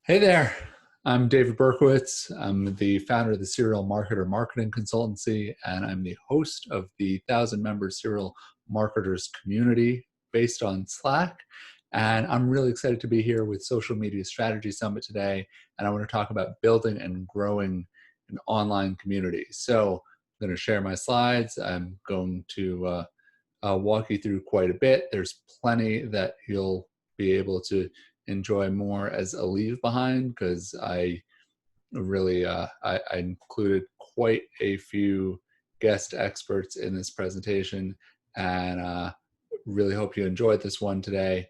Hey there, I'm David Berkowitz. I'm the founder of the Serial Marketer Marketing Consultancy, and I'm the host of the 1,000-member Serial Marketers community based on Slack. And I'm really excited to be here with Social Media Strategy Summit today, and I want to talk about building and growing an online community. So I'm going to share my slides. I'm going to walk you through quite a bit. There's plenty that you'll be able to enjoy more as a leave behind, because I really I included quite a few guest experts in this presentation, and really hope you enjoyed this one today.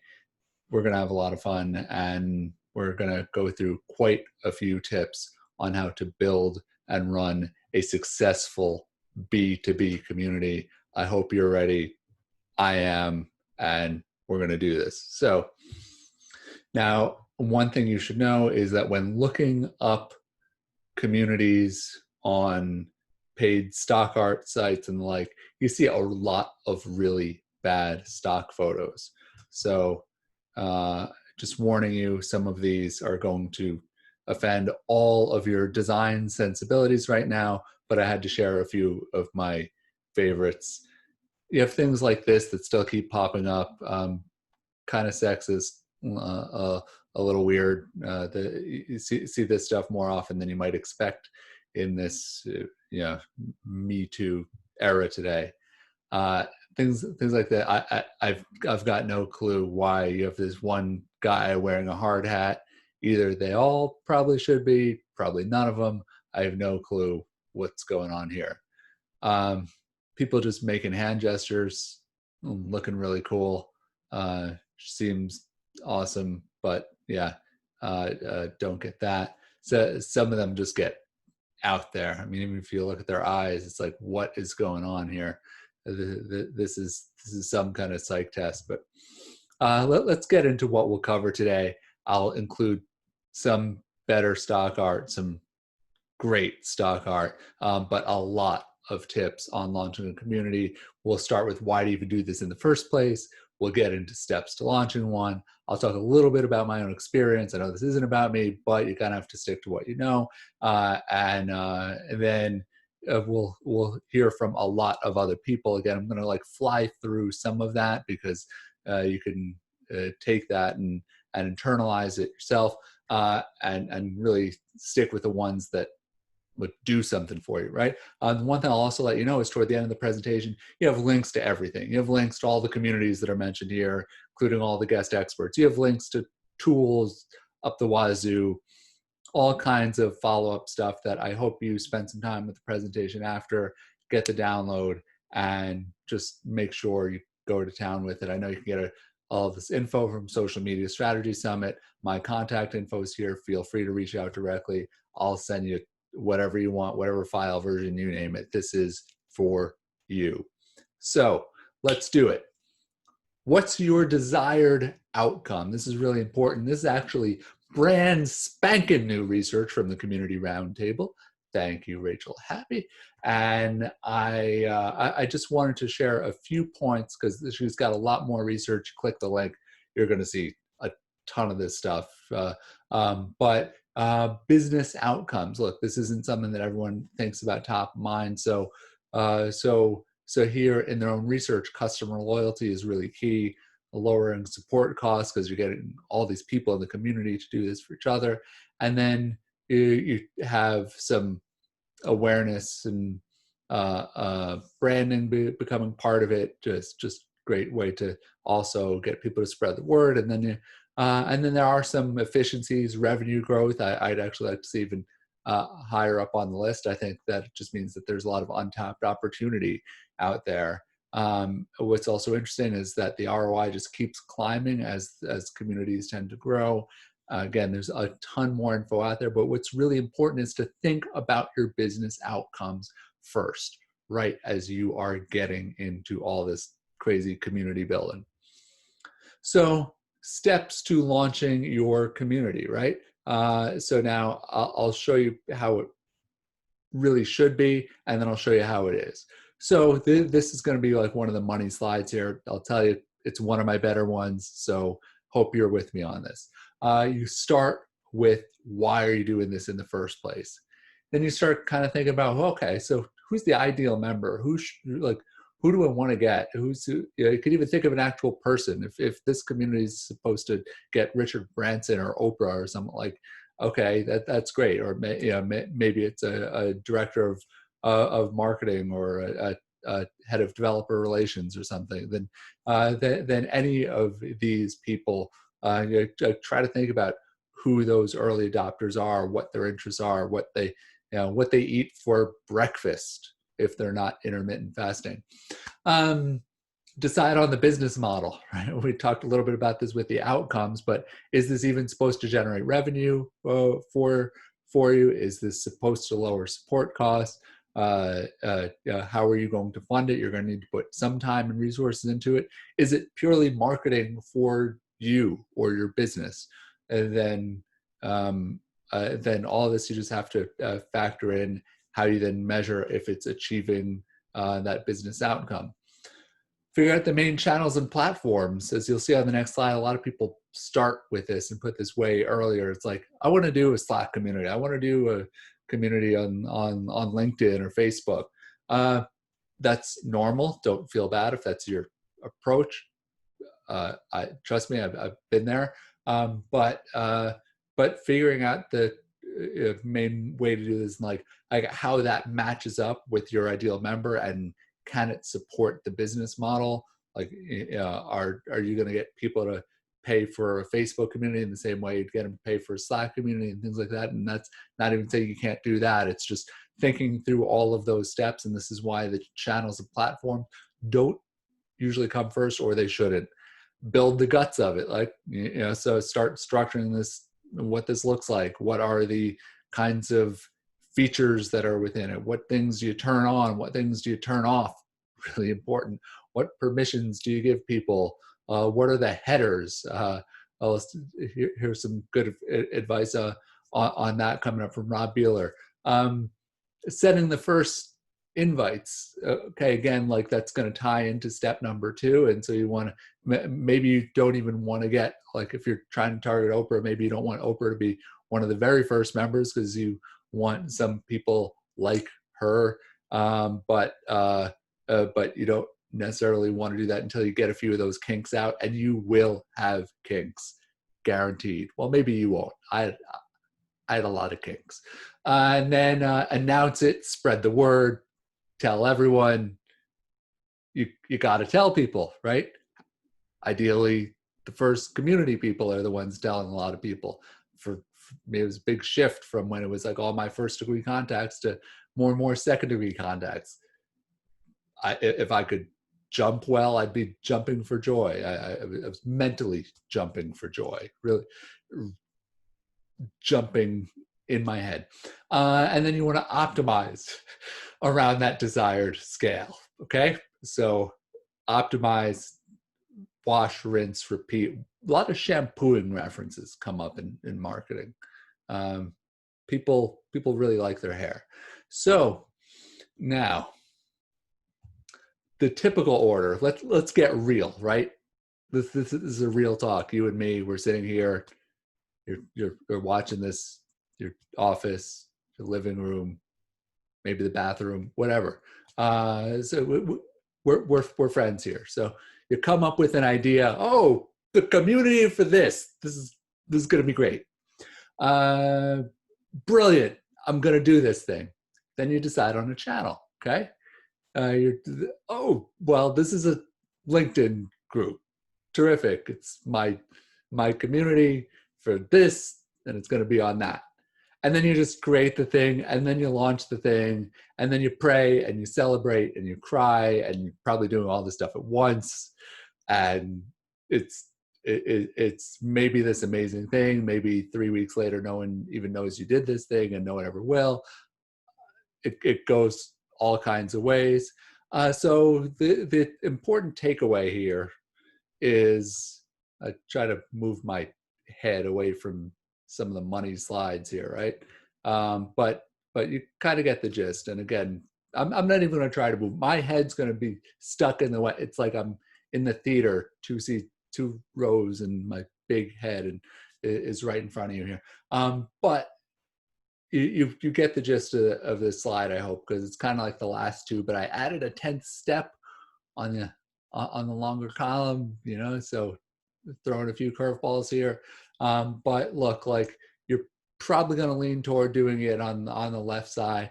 We're going to have a lot of fun, and we're going to go through quite a few tips on how to build and run a successful B2B community. I hope you're ready. I am, and we're going to do this. So now, one thing you should know is that when looking up communities on paid stock art sites and the like, you see a lot of really bad stock photos. So just warning you, some of these are going to offend all of your design sensibilities right now, but I had to share a few of my favorites. You have things like this that still keep popping up, kind of sexist, a little weird. You see this stuff more often than you might expect in this Me Too era today. Things like that. I've got no clue why you have this one guy wearing a hard hat. Either they all probably should be, probably none of them. I have no clue what's going on here. People just making hand gestures, looking really cool. Seems awesome, but yeah, don't get that. So some of them just get out there. I mean, even if you look at their eyes, it's like, what is going on here? This is some kind of psych test. But let's get into what we'll cover today. I'll include some better stock art, some great stock art, but a lot of tips on launching a community. We'll start with why to even do this in the first place. We'll get into steps to launching one. I'll talk a little bit about my own experience. I know this isn't about me, but you kind of have to stick to what you know. And then we'll hear from a lot of other people. Again, I'm going to like fly through some of that because you can take that and internalize it yourself, and really stick with the ones that would do something for you, right? One thing I'll also let you know is toward the end of the presentation, you have links to everything. You have links to all the communities that are mentioned here, including all the guest experts. You have links to tools up the wazoo, all kinds of follow-up stuff that I hope you spend some time with the presentation after, get the download, and just make sure you go to town with it. I know you can get all of this info from Social Media Strategy Summit. My contact info is here. Feel free to reach out directly. I'll send you whatever you want, whatever file version you name it. This is for you. So let's do it. What's your desired outcome? This is really important. This is actually brand spanking new research from the Community Roundtable. Thank you, Rachel Happy. And I just wanted to share a few points because she's got a lot more research. Click the link. You're going to see a ton of this stuff. But business outcomes. Look, this isn't something that everyone thinks about top of mind. So here in their own research, customer loyalty is really key. Lowering support costs because you're getting all these people in the community to do this for each other, and then you have some awareness and branding becoming part of it. Just great way to also get people to spread the word, and then there are some efficiencies, revenue growth. I'd actually like to see even higher up on the list. I think that just means that there's a lot of untapped opportunity out there. What's also interesting is that the ROI just keeps climbing as communities tend to grow. Again, there's a ton more info out there, but what's really important is to think about your business outcomes first, right, as you are getting into all this crazy community building. So steps to launching your community, right? So now I'll show you how it really should be, and then I'll show you how it is. So this is going to be like one of the money slides here. I'll tell you, it's one of my better ones, so hope you're with me on this. You start with why are you doing this in the first place. Then you start kind of thinking about, okay, so who's the ideal member? Who do I want to get? You could even think of an actual person. If this community is supposed to get Richard Branson or Oprah or something, like, okay, that's great. Or maybe it's a director of marketing or a head of developer relations or something. Then any of these people, try to think about who those early adopters are, what their interests are, what they eat for breakfast if they're not intermittent fasting. Decide on the business model, right? We talked a little bit about this with the outcomes, but is this even supposed to generate revenue for you? Is this supposed to lower support costs? How are you going to fund it? You're going to need to put some time and resources into it. Is it purely marketing for you or your business? And then all of this, you just have to factor in how you then measure if it's achieving that business outcome. Figure out the main channels and platforms. As you'll see on the next slide, a lot of people start with this and put this way earlier. It's like, I want to do a Slack community. I want to do a community on LinkedIn or Facebook. That's normal. Don't feel bad if that's your approach. Trust me, I've been there. But figuring out the main way to do this, like how that matches up with your ideal member, and can it support the business model? Like, are you going to get people to pay for a Facebook community in the same way you'd get them to pay for a Slack community and things like that? And that's not even saying you can't do that. It's just thinking through all of those steps. And this is why the channels and platforms don't usually come first, or they shouldn't. Build the guts of it. Like, so start structuring this, what this looks like. What are the kinds of features that are within it? What things do you turn on? What things do you turn off? Really important. What permissions do you give people? What are the headers? Here's some good advice on that coming up from Rob Beeler. Setting the first invites. Okay, again, like that's going to tie into step number 2. And so you want to, maybe you don't even want to get, like if you're trying to target Oprah, maybe you don't want Oprah to be one of the very first members because you want some people like her, but you don't necessarily want to do that until you get a few of those kinks out, and you will have kinks, guaranteed. Well, maybe you won't. I had a lot of kinks. And then announce it, spread the word, tell everyone. You got to tell people, right? Ideally, the first community people are the ones telling a lot of people. For me, it was a big shift from when it was like all my first degree contacts to more and more second degree contacts. If I could jump well, I'd be jumping for joy. I was mentally jumping for joy, really jumping in my head. And then you want to optimize around that desired scale. Okay, so optimize, wash, rinse, repeat. A lot of shampooing references come up in marketing. People really like their hair. So now, the typical order. Let's get real, right? This is a real talk. You and me, we're sitting here. You're watching this. Your office, your living room, maybe the bathroom, whatever. So we're friends here. So you come up with an idea. Oh, the community for this. This is going to be great. Brilliant. I'm going to do this thing. Then you decide on a channel. Okay. This is a LinkedIn group. Terrific. It's my community for this, and it's going to be on that. And then you just create the thing, and then you launch the thing, and then you pray and you celebrate and you cry, and you're probably doing all this stuff at once. And it's maybe this amazing thing. Maybe 3 weeks later, no one even knows you did this thing, and no one ever will. It goes all kinds of ways. So the important takeaway here is, I try to move my head away from some of the money slides here, right? But you kind of get the gist. And again, I'm not even going to try to move. My head's going to be stuck in the way. It's like I'm in the theater, two rows in my big head, and is right in front of you here. But you get the gist of this slide, I hope, because it's kind of like the last two, but I added a 10th step on the longer column, so throwing a few curveballs here. But look, like, you're probably going to lean toward doing it on the left side.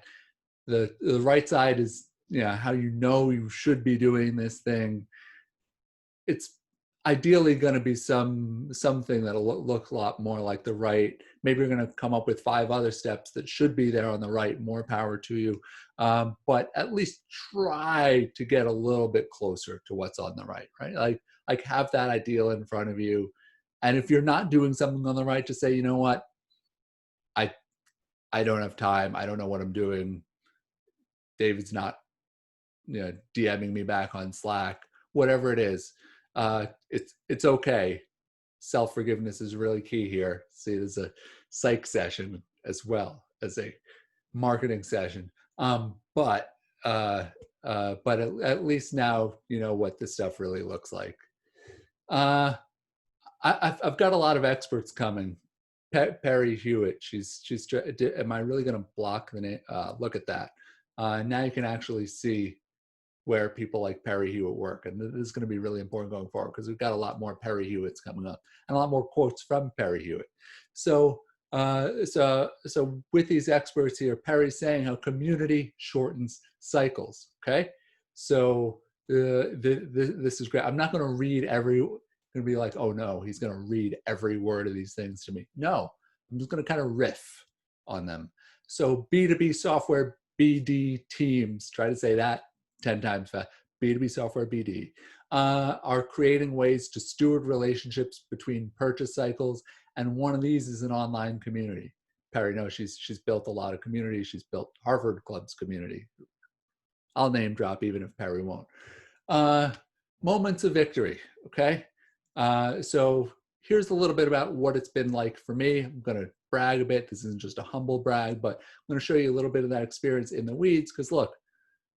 The right side is how you should be doing this thing. It's ideally going to be something that'll look a lot more like the right. Maybe you're going to come up with 5 other steps that should be there on the right. More power to you, but at least try to get a little bit closer to what's on the right. Like have that ideal in front of you, and if you're not doing something on the right, to say, you know what, I don't have time. I don't know what I'm doing. David's not DMing me back on Slack. Whatever it is. It's okay. Self-forgiveness is really key here. See, there's a psych session as well as a marketing session. But at least now you know what this stuff really looks like. I've got a lot of experts coming. Perry Hewitt. She's. Am I really going to block the name? Look at that. Now you can actually see where people like Perry Hewitt work. And this is going to be really important going forward, because we've got a lot more Perry Hewitts coming up and a lot more quotes from Perry Hewitt. So with these experts here, Perry's saying how community shortens cycles. Okay. So this is great. I'm not going to read going to be like, oh no, he's going to read every word of these things to me. No, I'm just going to kind of riff on them. So B2B software, BD teams, try to say that 10 times fast. B2B software, BD, are creating ways to steward relationships between purchase cycles. And one of these is an online community. Perry knows she's built a lot of communities. She's built Harvard Club's community. I'll name drop even if Perry won't. Moments of victory, okay? So here's a little bit about what it's been like for me. I'm gonna brag a bit. This isn't just a humble brag, but I'm gonna show you a little bit of that experience in the weeds, because look,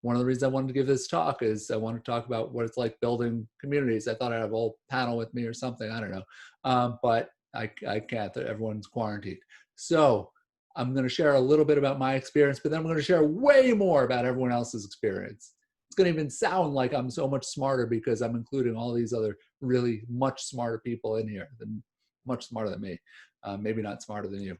one of the reasons I wanted to give this talk is I want to talk about what it's like building communities. I thought I'd have a whole panel with me or something, I don't know. But I can't, everyone's quarantined. So I'm going to share a little bit about my experience, but then I'm going to share way more about everyone else's experience. It's going to even sound like I'm so much smarter because I'm including all these other really much smarter people in here, much smarter than me, maybe not smarter than you.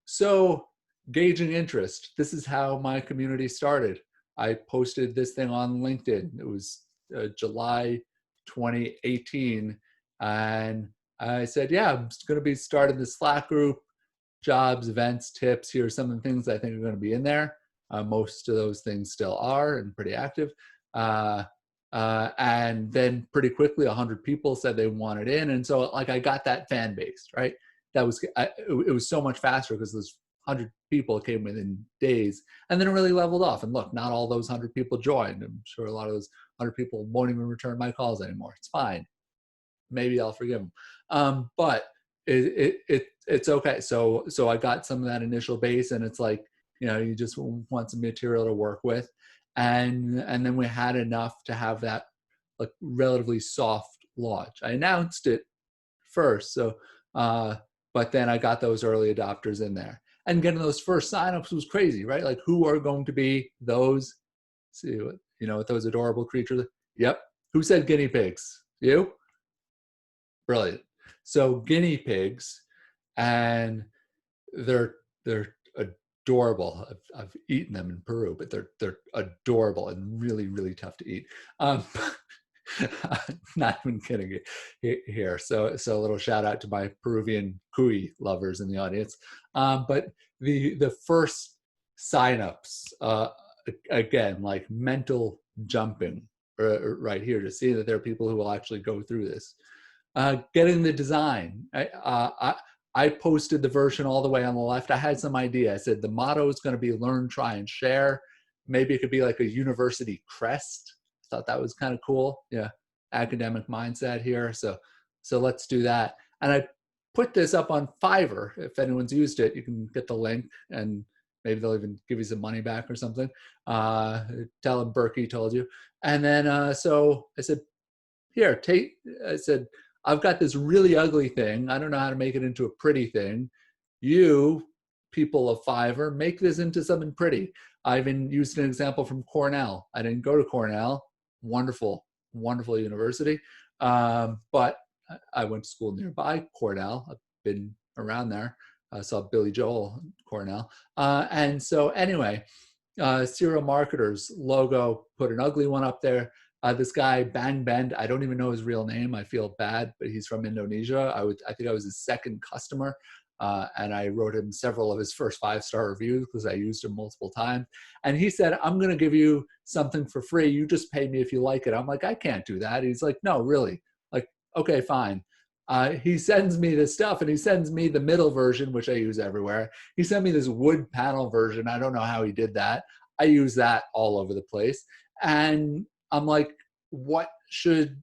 So gauging interest. This is how my community started. I posted this thing on LinkedIn. It was July 2018. And I said, yeah, I'm going to be starting this Slack group, jobs, events, tips. Here are some of the things I think are going to be in there. Most of those things still are and pretty active. And then pretty quickly, 100 people said they wanted in. And so like I got that fan base, right? It was so much faster because those 100 people came within days, and then it really leveled off. And look, not all those 100 people joined. I'm sure a lot of those 100 people won't even return my calls anymore. It's fine. Maybe I'll forgive them. But it's okay. So I got some of that initial base, and it's like, you just want some material to work with. And then we had enough to have that like relatively soft launch. I announced it first. But then I got those early adopters in there. And getting those first signups was crazy, right? Like, who are going to be those, with those adorable creatures? Yep. Who said guinea pigs? You? Brilliant. So guinea pigs, and they're adorable. I've eaten them in Peru, but they're adorable and really, really tough to eat. Not even kidding here. So a little shout out to my Peruvian cuy lovers in the audience. But the first signups, again, like mental jumping right here to see that there are people who will actually go through this. Getting the design. I posted the version all the way on the left. I had some idea. I said the motto is going to be learn, try, and share. Maybe it could be like a university crest. Thought that was kind of cool. Yeah, academic mindset here. So let's do that. And I put this up on Fiverr. If anyone's used it, you can get the link, and maybe they'll even give you some money back or something. Tell them Berkey told you. And then so I said, here, I said, I've got this really ugly thing. I don't know how to make it into a pretty thing. You, people of Fiverr, make this into something pretty. I even used an example from Cornell. I didn't go to Cornell. Wonderful, wonderful university. But I went to school nearby Cornell. I've been around there. I saw Billy Joel Cornell. And so anyway, serial marketers logo, put an ugly one up there. This guy Bang Bend, I don't even know his real name. I feel bad, but he's from Indonesia. I think I was his second customer, and I wrote him several of his first 5-star reviews because I used him multiple times. And he said, "I'm going to give you something for free. You just pay me if you like it." I'm like, "I can't do that." He's like, "No, really." Like, okay, fine. He sends me this stuff, and he sends me the middle version, which I use everywhere. He sent me this wood panel version. I don't know how he did that. I use that all over the place. And I'm like, "What should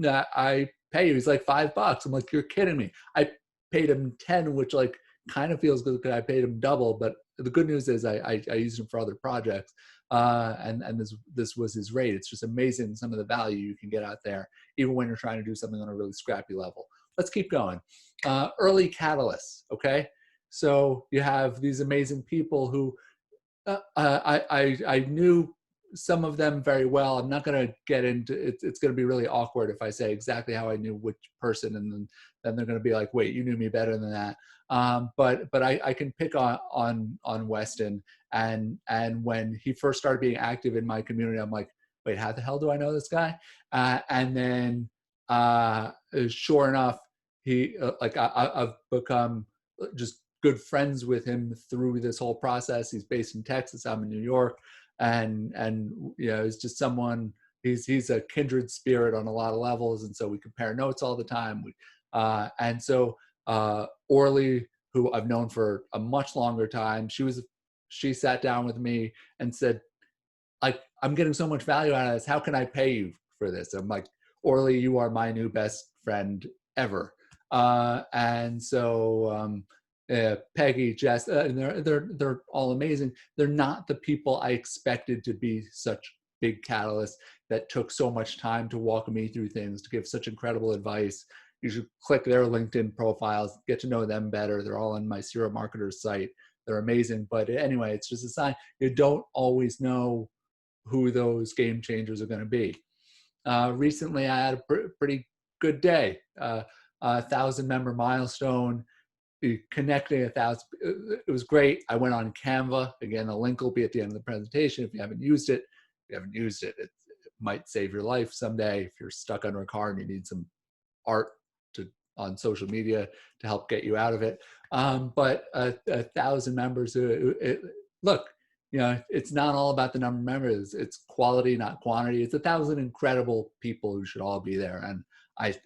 I pay you?" He's like, $5. I'm like, "You're kidding me." I paid him 10, which like kind of feels good because I paid him double. But the good news is I used him for other projects. And this was his rate. It's just amazing some of the value you can get out there, even when you're trying to do something on a really scrappy level. Let's keep going. Early catalysts, okay? So you have these amazing people who I knew some of them very well. I'm not going to get into it. It's going to be really awkward if I say exactly how I knew which person, and then they're going to be like, "Wait, you knew me better than that." But I can pick on Weston, and when he first started being active in my community, I'm like, "Wait, how the hell do I know this guy?" And then sure enough, he I've become just good friends with him through this whole process. He's based in Texas. I'm in New York, and you know, he's just someone. He's a kindred spirit on a lot of levels, and so we compare notes all the time. And so Orly, who I've known for a much longer time, she sat down with me and said, like, "I'm getting so much value out of this. How can I pay you for this?" I'm like, "Orly, you are my new best friend ever." And so Peggy, Jess, and they're all amazing. They're not the people I expected to be such big catalysts that took so much time to walk me through things, to give such incredible advice. You should click their LinkedIn profiles, get to know them better. They're all on my Serial Marketers site. They're amazing. But anyway, it's just a sign you don't always know who those game changers are going to be. Recently, I had a pretty good day. 1,000-member milestone, connecting 1,000. It was great. I went on Canva. Again, the link will be at the end of the presentation. If you haven't used it, it might save your life someday. If you're stuck under a car and you need some art on social media to help get you out of it. But 1,000 members, look, you know, it's not all about the number of members. It's quality, not quantity. It's 1,000 incredible people who should all be there. And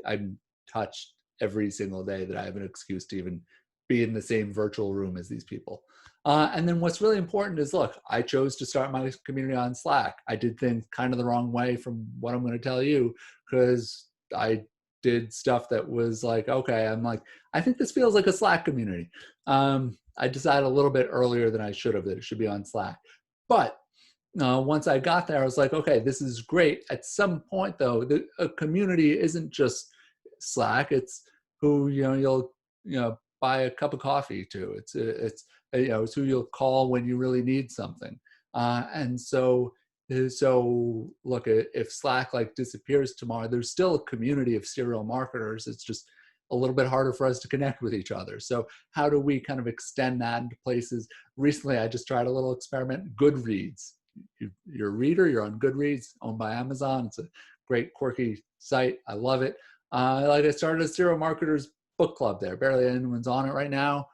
I'm touched every single day that I have an excuse to even be in the same virtual room as these people. And then what's really important is, look, I chose to start my community on Slack. I did things kind of the wrong way from what I'm going to tell you, because I did stuff that was like, okay, I'm like, I think this feels like a Slack community. I decided a little bit earlier than I should have that it should be on Slack. But once I got there, I was like, okay, this is great. At some point, though, a community isn't just Slack. It's who you'll buy a cup of coffee to. It's it's who you'll call when you really need something. And so look, if Slack like disappears tomorrow, there's still a community of serial marketers. It's just a little bit harder for us to connect with each other. So how do we kind of extend that into places? Recently, I just tried a little experiment. Goodreads. You're a reader, you're on Goodreads, owned by Amazon. It's a great, quirky site. I love it. I started a serial marketers book club there. Barely anyone's on it right now.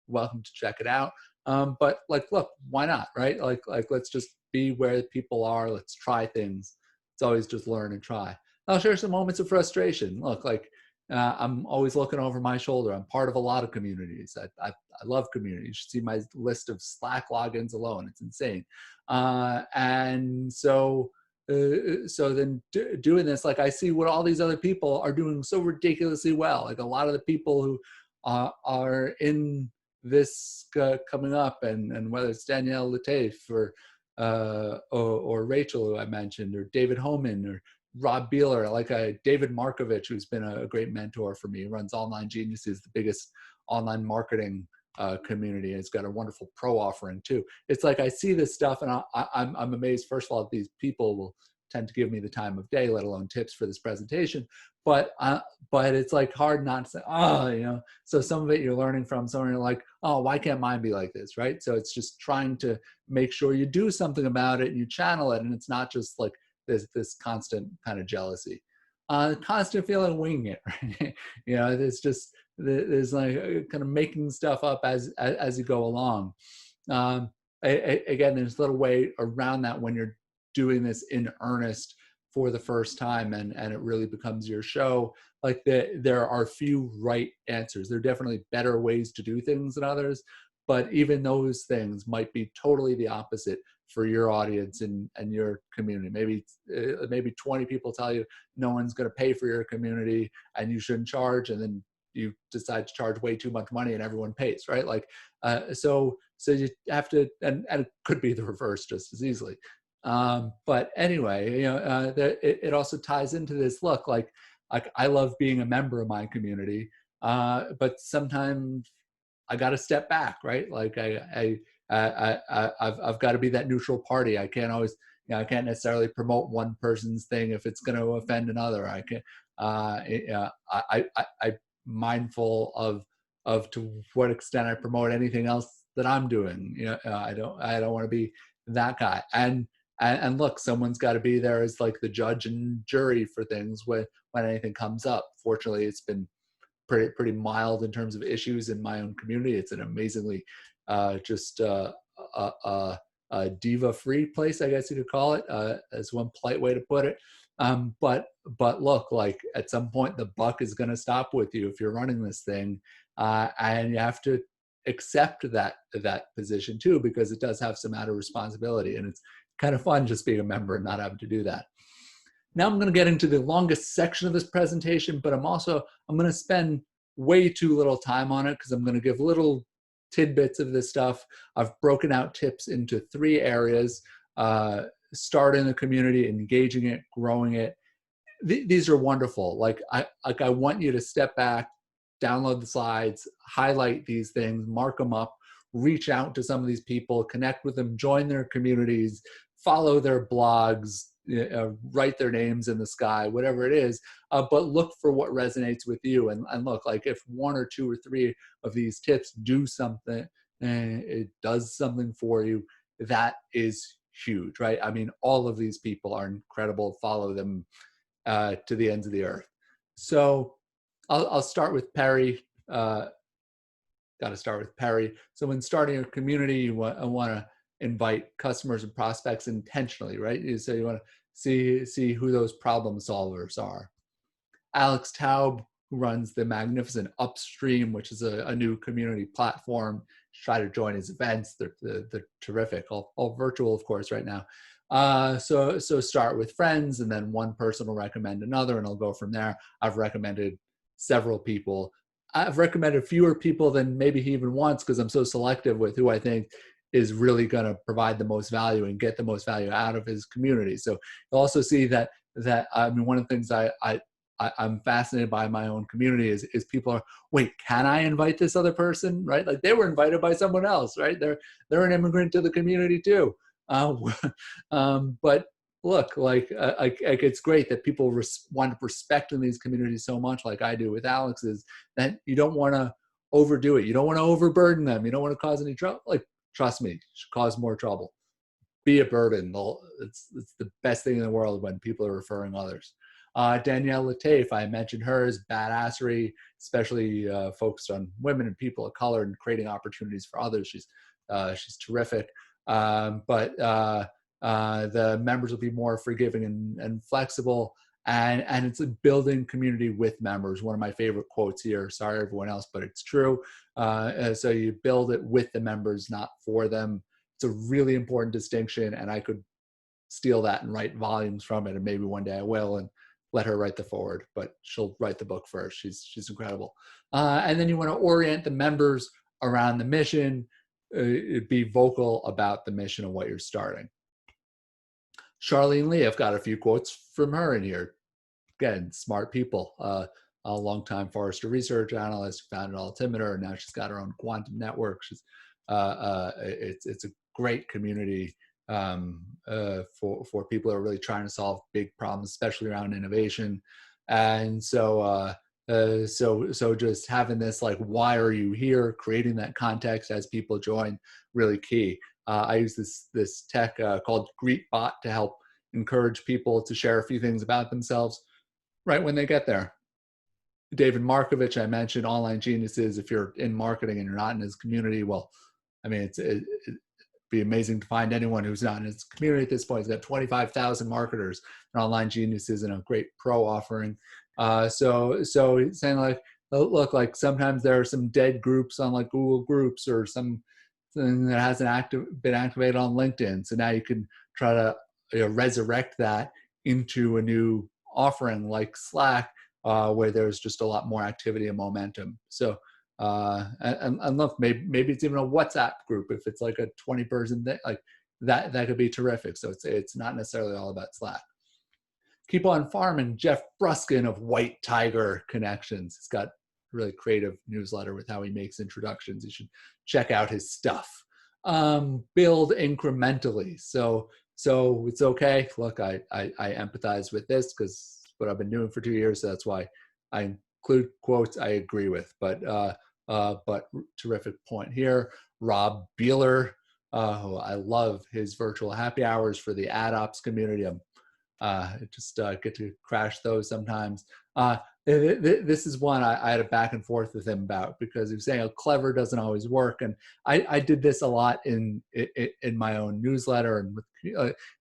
Welcome to check it out. But like, look, why not, right? Like let's just be where people are. Let's try things. It's always just learn and try. I'll share some moments of frustration. Look, I'm always looking over my shoulder. I'm part of a lot of communities. I love community. You should see my list of Slack logins alone. It's insane. And so then doing this, like, I see what all these other people are doing so ridiculously well. Like a lot of the people who are in this coming up, and whether it's Danielle Lataif or Rachel, who I mentioned, or David Homan, or Rob Beeler, like David Markovich, who's been a great mentor for me. He runs Online Geniuses, the biggest online marketing community. It's got a wonderful pro offering too. It's like I see this stuff and I'm amazed. First of all, that these people will tend to give me the time of day, let alone tips for this presentation. But it's like hard not to say, oh, you know. So some of it you're learning from, some you're like, oh, why can't mine be like this, right? So it's just trying to make sure you do something about it and you channel it, and it's not just like this constant kind of jealousy, constant feeling winging it, right? You know, there's like kind of making stuff up as you go along. Again, there's a little way around that when you're doing this in earnest for the first time and it really becomes your show. Like there are few right answers. There are definitely better ways to do things than others, but even those things might be totally the opposite for your audience and your community. Maybe 20 people tell you no one's going to pay for your community and you shouldn't charge, and then you decide to charge way too much money and everyone pays, right? Like, so you have to, and it could be the reverse just as easily. But anyway, you know, it also ties into this look, like I love being a member of my community, but sometimes I got to step back, right? Like I've got to be that neutral party. I can't always, you know, I can't necessarily promote one person's thing if it's going to offend another. I can, I mindful of to what extent I promote anything else that I'm doing. You know, I don't want to be that guy. And look, someone's got to be there as like the judge and jury for things when anything comes up. Fortunately, it's been pretty mild in terms of issues in my own community. It's an amazingly just a diva-free place, I guess you could call it, as one polite way to put it. But look, like at some point the buck is going to stop with you if you're running this thing, and you have to accept that position too, because it does have some added responsibility, and it's kind of fun just being a member and not having to do that. Now I'm going to get into the longest section of this presentation, but I'm going to spend way too little time on it because I'm going to give little tidbits of this stuff. I've broken out tips into 3 areas: starting the community, engaging it, growing it. These are wonderful. Like I want you to step back, download the slides, highlight these things, mark them up, reach out to some of these people, connect with them, join their communities, follow their blogs, write their names in the sky, whatever it is, but look for what resonates with you. And look, like if 1 or 2 or 3 of these tips do something, and it does something for you, that is huge, right? I mean, all of these people are incredible. Follow them to the ends of the earth. So I'll start with Perry. Got to start with Perry. So when starting a community, you want to invite customers and prospects intentionally, right? So you want to see who those problem solvers are. Alex Taub, who runs the magnificent Upstream, which is a new community platform, try to join his events. They're terrific, all virtual, of course, right now. So start with friends, and then one person will recommend another, and I'll go from there. I've recommended several people. I've recommended fewer people than maybe he even wants because I'm so selective with who I think is really going to provide the most value and get the most value out of his community. So you'll also see that I mean, one of the things I'm fascinated by in my own community is people are, wait, can I invite this other person, right? Like they were invited by someone else, right? They're an immigrant to the community too. But look, like it's great that people wind up respecting these communities so much, like I do with Alex, is that you don't want to overdo it. You don't want to overburden them. You don't want to cause any trouble. Like, trust me, cause more trouble. Be a burden. It's the best thing in the world when people are referring others. Danielle Latafe, I mentioned hers, badassery, especially focused on women and people of color and creating opportunities for others. She's terrific. But the members will be more forgiving and flexible, and it's a building community with members. One of my favorite quotes here, sorry everyone else, but it's true. So you build it with the members, not for them. It's a really important distinction, and I could steal that and write volumes from it, and maybe one day I will, and let her write the foreword, but she'll write the book first. She's incredible. And then you want to orient the members around the mission, be vocal about the mission of what you're starting. Charlene Lee, I've got a few quotes from her in here. Again, smart people. A longtime Forrester research analyst, founded Altimeter, and now she's got her own quantum network. It's a great community for people who are really trying to solve big problems, especially around innovation. And so just having this, like, why are you here, creating that context as people join, really key. I use this tech called GreetBot to help encourage people to share a few things about themselves right when they get there. David Markovich, I mentioned, Online Geniuses. If you're in marketing and you're not in his community, well, I mean, it'd be amazing to find anyone who's not in his community at this point. He's got 25,000 marketers and Online Geniuses and a great pro offering. So he's saying, like, look, like sometimes there are some dead groups on like Google Groups or something that hasn't been activated on LinkedIn. So now you can try to resurrect that into a new offering like Slack, where there's just a lot more activity and momentum. So and look, maybe it's even a WhatsApp group if it's like a 20-person thing, like that could be terrific. So it's not necessarily all about Slack. Keep on farming. Jeff Bruskin of White Tiger Connections. He's got a really creative newsletter with how he makes introductions. You should check out his stuff. Build incrementally. So it's okay. Look, I empathize with this because what I've been doing for 2 years. So that's why I include quotes I agree with. But terrific point here. Rob Beeler, who I love his virtual happy hours for the ad ops community. Just get to crash those sometimes. This is one I had a back and forth with him about, because he was saying, clever doesn't always work. And I did this a lot in my own newsletter. And with,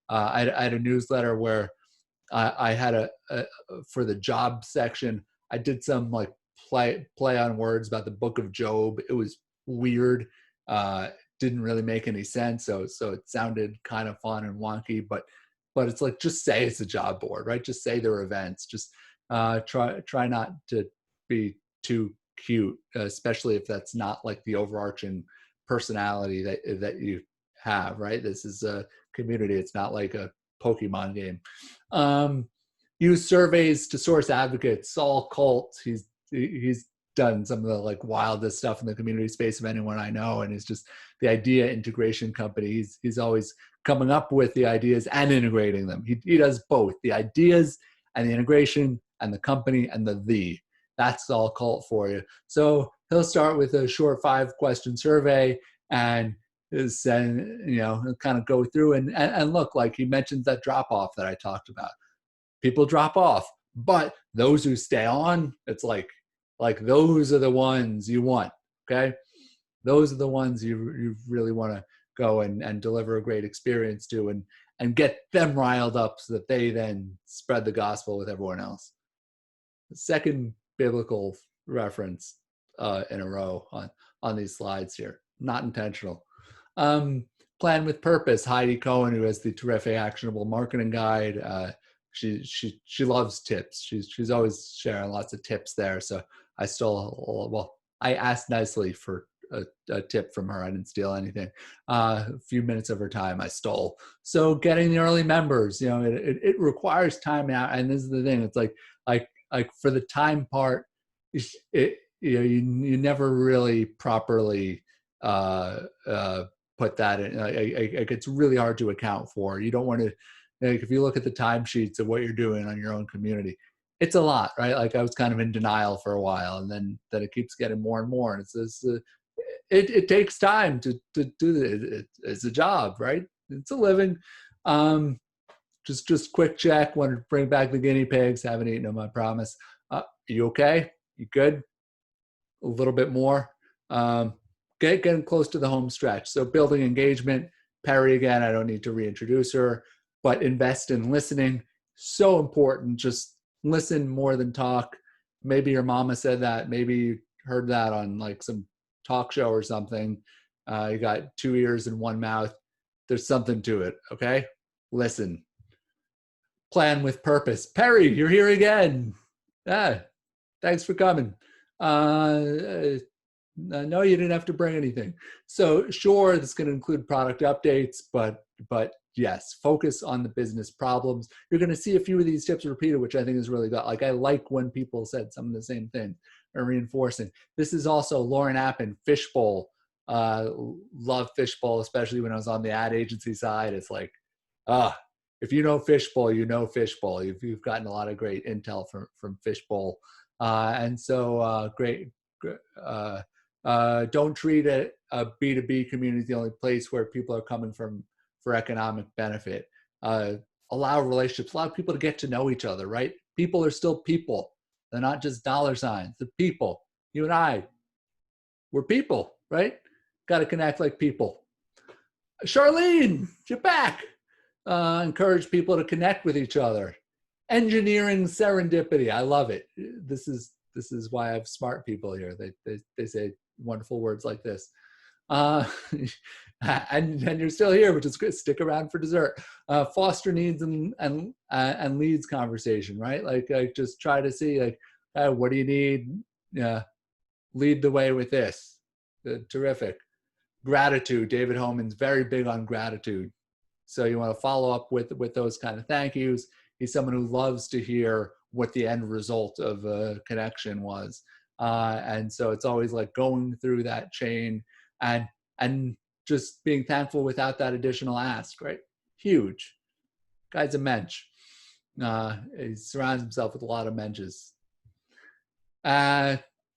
I had a newsletter where I had for the job section, I did some like play on words about the book of Job. It was weird. Didn't really make any sense. So it sounded kind of fun and wonky, but it's like, just say it's a job board, right? Just say there are events. Just try not to be too cute, especially if that's not like the overarching personality that you have, right? This is a community. It's not like a Pokemon game. Use surveys to source advocates. Saul Colt, he's done some of the like wildest stuff in the community space of anyone I know, and it's just the idea integration company. He's always coming up with the ideas and integrating them. He does both, the ideas and the integration, and the company and the. That's Saul Colt for you. So he'll start with a short 5-question survey and send, kind of go through and look, like he mentions that drop off that I talked about. People drop off, but those who stay on, it's like those are the ones you want. Okay, those are the ones you really want to go and deliver a great experience to, and get them riled up so that they then spread the gospel with everyone else. The second biblical reference in a row on these slides here, not intentional. Plan with purpose. Heidi Cohen, who has the terrific actionable marketing guide. She loves tips. She's always sharing lots of tips there. So I asked nicely for a tip from her. I didn't steal anything. A few minutes of her time I stole. So getting the early members, it requires time now. And this is the thing. It's like for the time part, you never really properly put that in. It's really hard to account for. You don't want to, if you look at the timesheets of what you're doing on your own community, it's a lot, right? Like I was kind of in denial for a while, and then it keeps getting more and more. And it takes time to do it. It's a job, right? It's a living. Just quick check. Want to bring back the guinea pigs. Haven't eaten them, I promise. You okay? You good? A little bit more. Getting close to the home stretch. So building engagement. Perry, again, I don't need to reintroduce her, but invest in listening. So important. Just listen more than talk. Maybe your mama said that. Maybe you heard that on like some talk show or something. You got 2 ears and 1 mouth. There's something to it. Okay. Listen. Plan with purpose. Perry, you're here again. Thanks for coming. No, you didn't have to bring anything. So sure, this is going to include product updates, but but yes, focus on the business problems. You're going to see a few of these tips repeated, which I think is really good. Like, I like when people said some of the same thing or reinforcing. This is also Lauren Appen, Fishbowl. Love Fishbowl, especially when I was on the ad agency side. It's like, if you know Fishbowl, you know Fishbowl. You've gotten a lot of great intel from Fishbowl. And so great. Don't treat a B2B community as the only place where people are coming from for economic benefit. Allow relationships, allow people to get to know each other, right? People are still people. They're not just dollar signs. They're people. You and I, we're people, right? Got to connect like people. Charlene, you're back. Encourage people to connect with each other. Engineering serendipity. I love it. This is why I have smart people here. They say wonderful words like this. And you're still here, which is good. Stick around for dessert. Foster needs and leads conversation, right? Like just try to see like, what do you need? Lead the way with this. Terrific. Gratitude. David Homan's very big on gratitude. So you want to follow up with those kind of thank yous. He's someone who loves to hear what the end result of a connection was. And so it's always like going through that chain and just being thankful without that additional ask, right? Huge. Guy's a mensch. He surrounds himself with a lot of menches.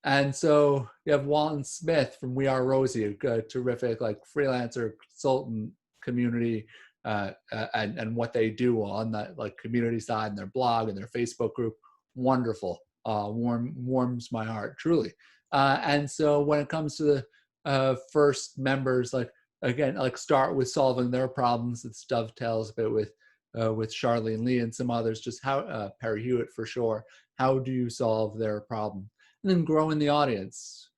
And so you have Walton Smith from We Are Rosie, a terrific like freelancer consultant community, and what they do on that like community side and their blog and their Facebook group. Wonderful. Warms my heart, truly. And so when it comes to the first members, like again, like start with solving their problems. It dovetails a bit with Charlene Lee and some others, just how Perry Hewitt for sure. How do you solve their problem? And then grow in the audience.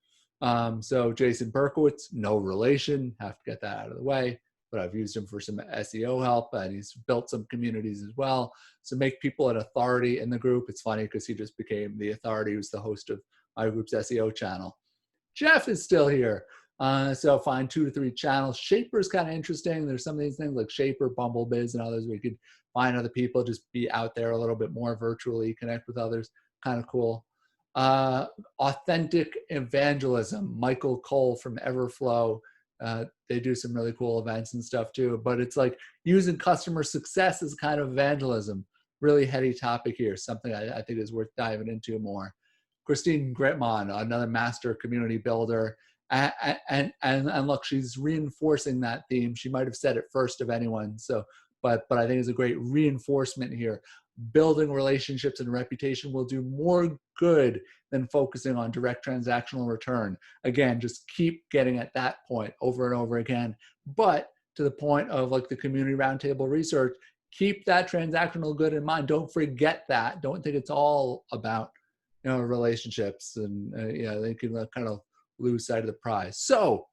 So Jason Berkowitz, no relation, have to get that out of the way, but I've used him for some SEO help, and he's built some communities as well. So make people an authority in the group. It's funny because he just became the authority who's the host of my group's SEO channel. Jeff is still here. So find 2 to 3 channels. Shaper is kind of interesting. There's some of these things like Shaper, Bumblebiz, and others where you could find other people, just be out there a little bit more virtually, connect with others. Kind of cool. Authentic evangelism. Michael Cole from Everflow. They do some really cool events and stuff too, but it's like using customer success as kind of evangelism. Really heady topic here, something I think is worth diving into more. Christine Gritmon, another master community builder. And look, she's reinforcing that theme. She might have said it first of anyone. So, but I think it's a great reinforcement here. Building relationships and reputation will do more good than focusing on direct transactional return. Again, just keep getting at that point over and over again. But to the point of like the community roundtable research, keep that transactional good in mind. Don't forget that. Don't think it's all about, relationships, and they can kind of lose sight of the prize. So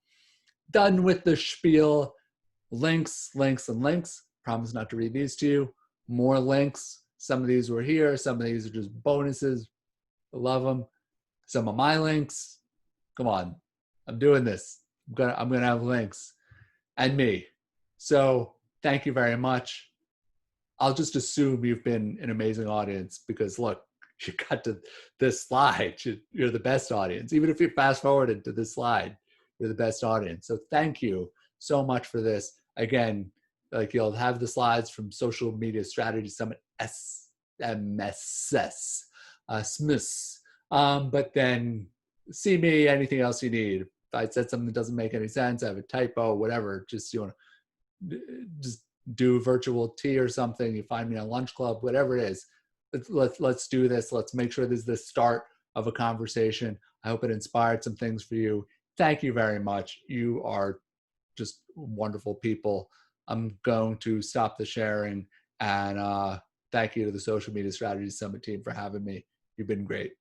done with the spiel. Links, links, and links. Promise not to read these to you. More links. Some of these were here. Some of these are just bonuses. I love them. Some of my links. Come on, I'm doing this. I'm gonna have links, and me. So thank you very much. I'll just assume you've been an amazing audience because look, you got to this slide. You're the best audience. Even if you fast forwarded to this slide, you're the best audience. So thank you so much for this. Again, like you'll have the slides from Social Media Strategy Summit SMSS, SMIS. But then see me, anything else you need. If I said something that doesn't make any sense, I have a typo, whatever, just you want to just do virtual tea or something. You find me on Lunch Club, whatever it is. Let's do this. Let's make sure this is the start of a conversation. I hope it inspired some things for you. Thank you very much. You are just wonderful people. I'm going to stop the sharing, and thank you to the Social Media Strategy Summit team for having me. You've been great.